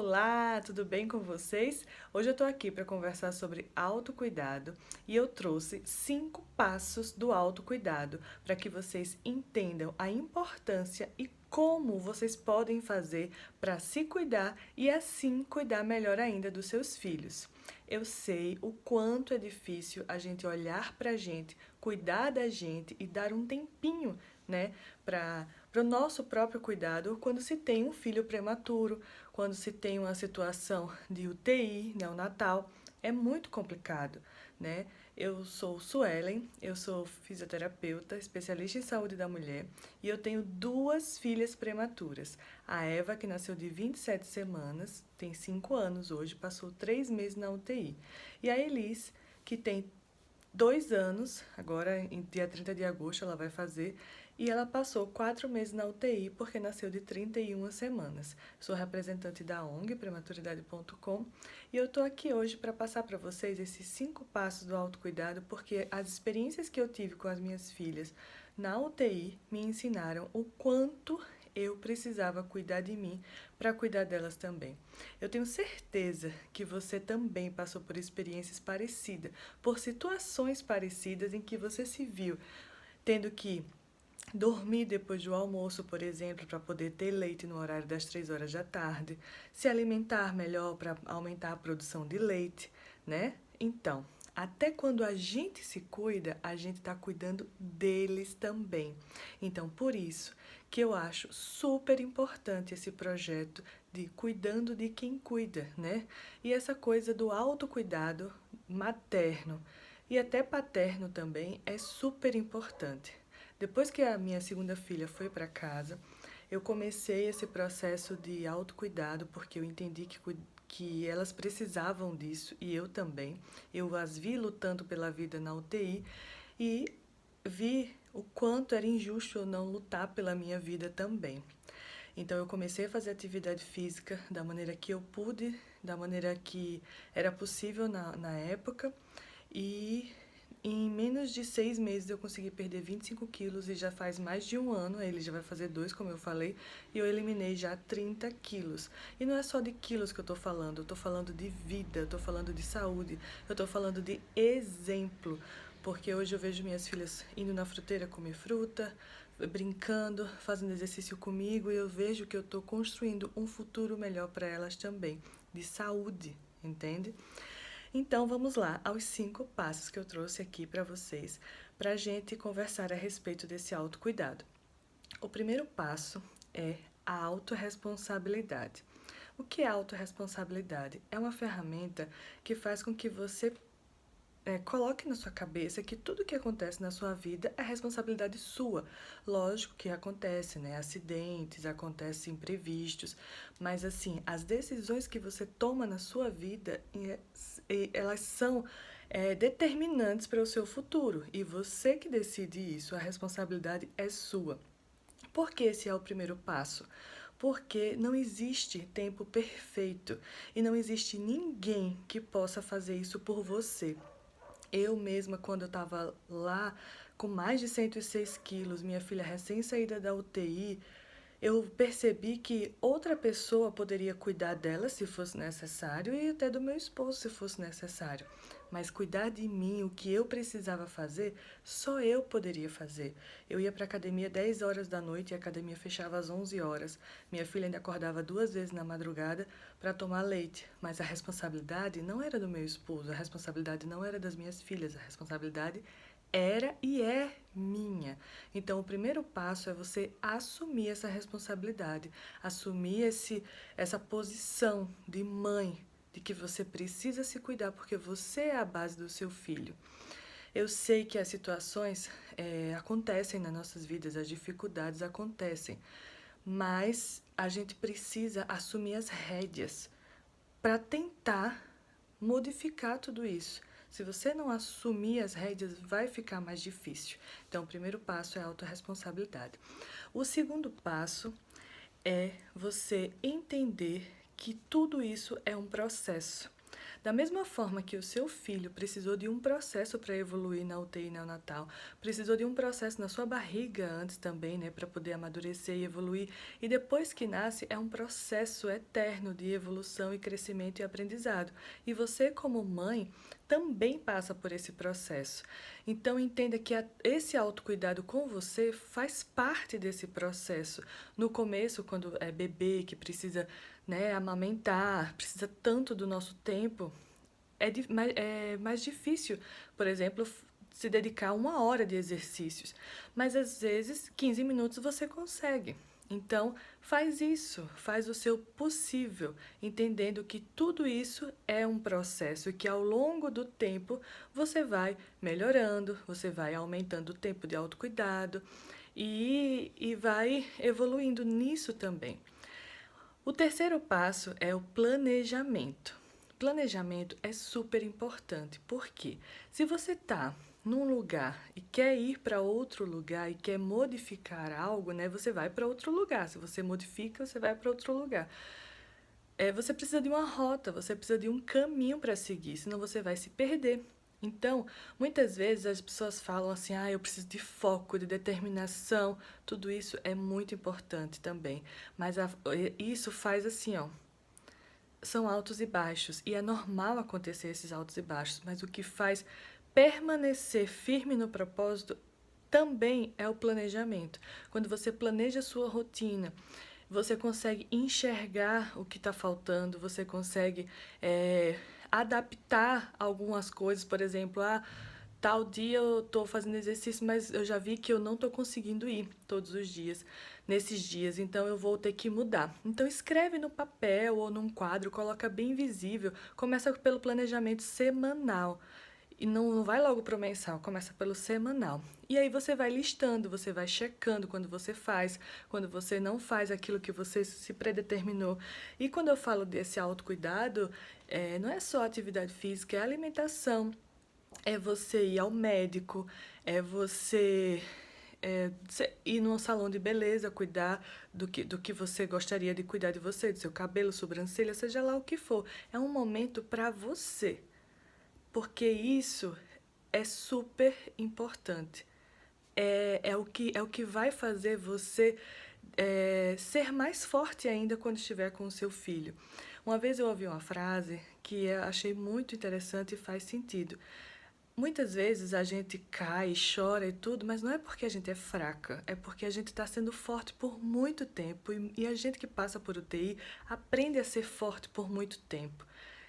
Olá, tudo bem com vocês? Hoje eu tô aqui para conversar sobre autocuidado e eu trouxe 5 passos do autocuidado para que vocês entendam a importância e como vocês podem fazer para se cuidar e assim cuidar melhor ainda dos seus filhos. Eu sei o quanto é difícil a gente olhar pra gente, cuidar da gente e dar um tempinho, né, para o nosso próprio cuidado quando se tem um filho prematuro, quando se tem uma situação de UTI neonatal. É muito complicado, né? Eu sou Suelen, eu sou fisioterapeuta, especialista em saúde da mulher e eu tenho 2 filhas prematuras. A Eva, que nasceu de 27 semanas, tem 5 anos hoje, passou 3 meses na UTI. E a Elis, que tem 2 anos, agora em dia 30 de agosto ela vai fazer, e ela passou 4 meses na UTI porque nasceu de 31 semanas. Sou representante da ONG Prematuridade.com e eu estou aqui hoje para passar para vocês esses 5 passos do autocuidado, porque as experiências que eu tive com as minhas filhas na UTI me ensinaram o quanto eu precisava cuidar de mim para cuidar delas também. Eu tenho certeza que você também passou por experiências parecidas, por situações parecidas em que você se viu tendo que dormir depois do almoço, por exemplo, para poder ter leite no horário das 3 horas da tarde, se alimentar melhor para aumentar a produção de leite, né? Então, até quando a gente se cuida, a gente está cuidando deles também. Então, por isso que eu acho super importante esse projeto de cuidando de quem cuida, né? E essa coisa do autocuidado materno e até paterno também é super importante. Depois que a minha segunda filha foi para casa, eu comecei esse processo de autocuidado porque eu entendi que elas precisavam disso e eu também. Eu as vi lutando pela vida na UTI e vi o quanto era injusto eu não lutar pela minha vida também. Então eu comecei a fazer atividade física da maneira que eu pude, da maneira que era possível na época e em menos de 6 meses eu consegui perder 25 quilos e já faz mais de um ano, ele já vai fazer 2, como eu falei, e eu eliminei já 30 quilos. E não é só de quilos que eu tô falando de vida, eu tô falando de saúde, eu tô falando de exemplo. Porque hoje eu vejo minhas filhas indo na fruteira comer fruta, brincando, fazendo exercício comigo, e eu vejo que eu tô construindo um futuro melhor para elas também, de saúde, entende? Então vamos lá aos 5 passos que eu trouxe aqui para vocês, para a gente conversar a respeito desse autocuidado. O primeiro passo é a autorresponsabilidade. O que é autorresponsabilidade? É uma ferramenta que faz com que você coloque na sua cabeça que tudo que acontece na sua vida é responsabilidade sua. Lógico que acontece, né? Acidentes, acontecem imprevistos, mas assim, as decisões que você toma na sua vida, elas são determinantes para o seu futuro e você que decide isso, a responsabilidade é sua. Por que esse é o primeiro passo? Porque não existe tempo perfeito e não existe ninguém que possa fazer isso por você. Eu mesma, quando eu estava lá com mais de 106 quilos, minha filha recém-saída da UTI, eu percebi que outra pessoa poderia cuidar dela se fosse necessário e até do meu esposo se fosse necessário. Mas cuidar de mim, o que eu precisava fazer, só eu poderia fazer. Eu ia para a academia 10 horas da noite e a academia fechava às 11 horas. Minha filha ainda acordava 2 vezes na madrugada para tomar leite. Mas a responsabilidade não era do meu esposo, a responsabilidade não era das minhas filhas, a responsabilidade era e é minha. Então, o primeiro passo é você assumir essa responsabilidade, assumir essa posição de mãe, de que você precisa se cuidar porque você é a base do seu filho. Eu sei que as situações acontecem nas nossas vidas, as dificuldades acontecem, mas a gente precisa assumir as rédeas para tentar modificar tudo isso. Se você não assumir as rédeas, vai ficar mais difícil. Então, o primeiro passo é a autorresponsabilidade. O segundo passo é você entender que tudo isso é um processo. Da mesma forma que o seu filho precisou de um processo para evoluir na UTI neonatal, precisou de um processo na sua barriga antes também, né, para poder amadurecer e evoluir, e depois que nasce é um processo eterno de evolução e crescimento e aprendizado. E você, como mãe, também passa por esse processo. Então, entenda que esse autocuidado com você faz parte desse processo. No começo, quando é bebê que precisa, né, amamentar, precisa tanto do nosso tempo, é mais difícil, por exemplo, se dedicar 1 hora de exercícios. Mas às vezes, 15 minutos você consegue. Então, faz isso, faz o seu possível, entendendo que tudo isso é um processo e que ao longo do tempo você vai melhorando, você vai aumentando o tempo de autocuidado e vai evoluindo nisso também. O terceiro passo é o planejamento. Planejamento é super importante, porque se você está num lugar e quer ir para outro lugar e quer modificar algo, né, você vai para outro lugar. Se você modifica, você vai para outro lugar. Você precisa de uma rota, você precisa de um caminho para seguir, senão você vai se perder. Então, muitas vezes as pessoas falam assim, eu preciso de foco, de determinação, tudo isso é muito importante também. Mas isso faz assim, ó, são altos e baixos, e é normal acontecer esses altos e baixos, mas o que faz permanecer firme no propósito também é o planejamento. Quando você planeja a sua rotina, você consegue enxergar o que está faltando, você consegue adaptar algumas coisas, por exemplo, tal dia eu estou fazendo exercício, mas eu já vi que eu não estou conseguindo ir todos os dias, nesses dias, então eu vou ter que mudar. Então escreve no papel ou num quadro, coloca bem visível, começa pelo planejamento semanal. E não vai logo para o mensal, começa pelo semanal. E aí você vai listando, você vai checando quando você faz, quando você não faz aquilo que você se predeterminou. E quando eu falo desse autocuidado, não é só atividade física, é alimentação, é você ir ao médico, é você ir num salão de beleza, cuidar do que você gostaria de cuidar de você, do seu cabelo, sobrancelha, seja lá o que for. É um momento para você, porque isso é super importante. É o que vai fazer você ser mais forte ainda quando estiver com o seu filho. Uma vez eu ouvi uma frase que eu achei muito interessante e faz sentido. Muitas vezes a gente cai, chora e tudo, mas não é porque a gente é fraca, é porque a gente está sendo forte por muito tempo e a gente que passa por UTI aprende a ser forte por muito tempo.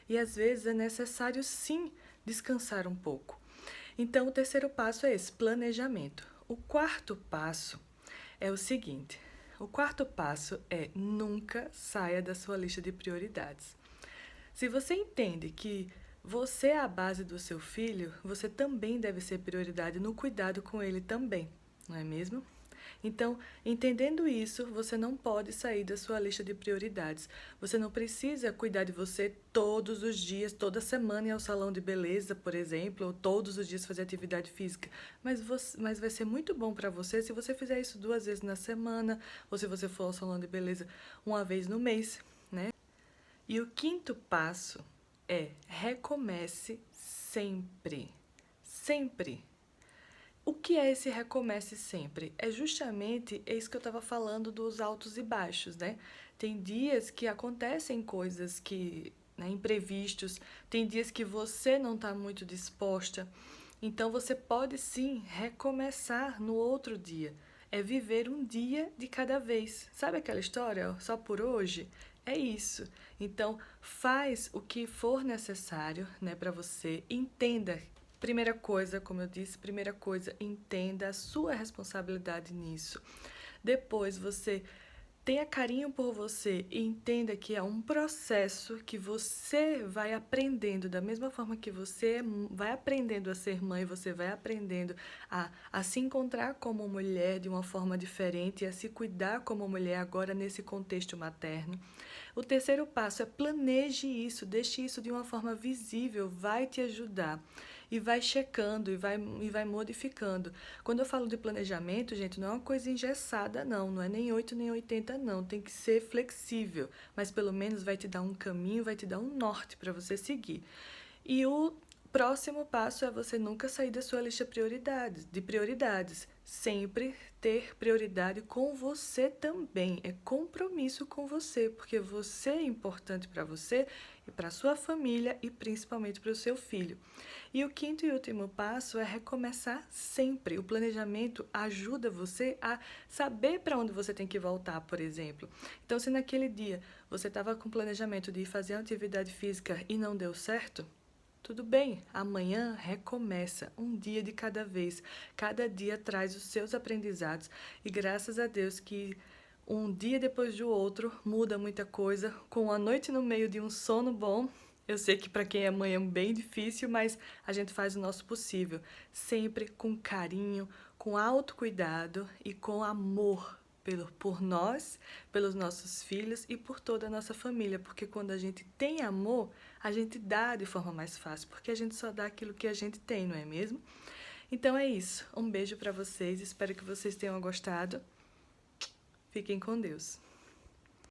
E às vezes é necessário sim descansar um pouco. Então o terceiro passo é esse, planejamento. O quarto passo é o seguinte: o quarto passo é nunca saia da sua lista de prioridades. Se você entende que você é a base do seu filho, você também deve ser prioridade no cuidado com ele também, não é mesmo? Então, entendendo isso, você não pode sair da sua lista de prioridades. Você não precisa cuidar de você todos os dias, toda semana ir ao salão de beleza, por exemplo, ou todos os dias fazer atividade física. Mas vai ser muito bom para você se você fizer isso 2 vezes na semana, ou se você for ao salão de beleza 1 vez no mês, né? E o quinto passo é recomece sempre. Sempre. O que é esse recomece sempre? É justamente isso que eu estava falando dos altos e baixos, né? Tem dias que acontecem coisas que, né, imprevistos, tem dias que você não está muito disposta. Então você pode sim recomeçar no outro dia. É viver um dia de cada vez. Sabe aquela história? Só por hoje? É isso. Então, faz o que for necessário, né, para você. Entenda. Primeira coisa, como eu disse, primeira coisa, entenda a sua responsabilidade nisso. Depois, você tenha carinho por você e entenda que é um processo que você vai aprendendo, da mesma forma que você vai aprendendo a ser mãe, você vai aprendendo a se encontrar como mulher de uma forma diferente e a se cuidar como mulher agora nesse contexto materno. O terceiro passo é planeje isso, deixe isso de uma forma visível, vai te ajudar. e vai checando e vai modificando. Quando eu falo de planejamento, gente, não é uma coisa engessada, não é nem 8 nem 80, não. Tem que ser flexível, mas pelo menos vai te dar um caminho, vai te dar um norte para você seguir. E o próximo passo é você nunca sair da sua lista de prioridades. Sempre ter prioridade com você também. É compromisso com você, porque você é importante para você e para sua família e principalmente para o seu filho. E o quinto e último passo é recomeçar sempre. O planejamento ajuda você a saber para onde você tem que voltar, por exemplo. Então, se naquele dia você estava com o planejamento de ir fazer uma atividade física e não deu certo, tudo bem, amanhã recomeça, um dia de cada vez. Cada dia traz os seus aprendizados e graças a Deus que um dia depois do outro muda muita coisa. Com a noite no meio de um sono bom, eu sei que para quem é mãe é bem difícil, mas a gente faz o nosso possível, sempre com carinho, com autocuidado e com amor por nós, pelos nossos filhos e por toda a nossa família, porque quando a gente tem amor, a gente dá de forma mais fácil, porque a gente só dá aquilo que a gente tem, não é mesmo? Então é isso. Um beijo para vocês, espero que vocês tenham gostado. Fiquem com Deus.